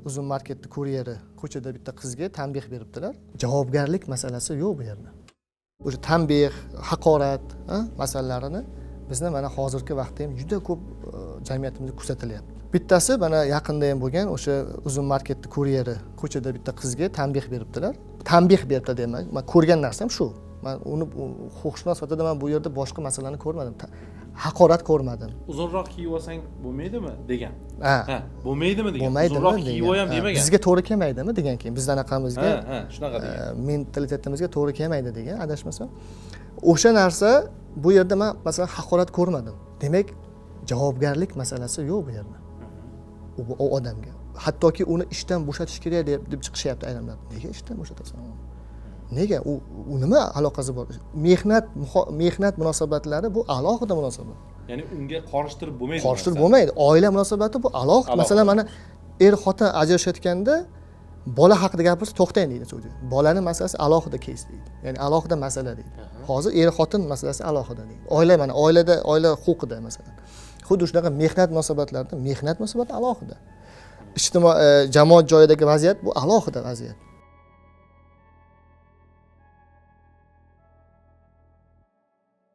uzun marketni kuryeri ko'chada bitta qizga tanbeh beribdilar. Javobgarlik masalasi yo'q bu yerda. O'sha tanbeh, haqorat masalalarini bizni mana hozirgi vaqtda ham juda ko'p jamiyatimizda kuzatilyapti. Bittasi mana yaqinda ham bo'lgan o'sha uzun marketni kuryeri ko'chada bitta qizga tanbeh beribdilar. Tanbeh beribdi demak, men ko'rgan narsam shu. Men uni huquqshunos sifatida men bu yerda boshqa masalani ko'rmadim. Haqorat ko'rmadim. Uzunroq kiyib olsang bo'lmaydimi degan. Ha, bo'lmaydimi degan. bo'lmaydimi Uzunroq kiyib ham demagan. Bizga to'g'ri kelmaydimi degan keyin bizdan anaqamizga, shunaqa degan. Mentalitetimizga to'g'ri kelmaydi degan, adashmasam. O'sha narsa bu yerda men masalan haqorat ko'rmadim. Demak, javobgarlik masalasi yo'q bu yerda. U odamga. Hattoki uni ishdan bo'shatish kerak deb chiqishyapti ayrimlar. Nega ishdan bo'shatasan? Nega? U nima aloqasi bor? Mehnat munosabatlari bu alohida munosabat. Ya'ni unga qorishtirib bo'lmaydi. Qorishtirib bo'lmaydi. Oila munosabati bu alohida. Masalan, mana xotin ajrashayotganda bola haqida gapirsa to'xtang deydi sudya. Bolani masalasi alohida kes deydi. Ya'ni alohida masala deydi. Hozir xotin masalasi alohida deydi. Oila huquqida masalan. Xuddi shunaqa mehnat munosabatlarida mehnat munosabati alohida. Ijtimoiy jamoat joyidagi vaziyat bu alohida vaziyat.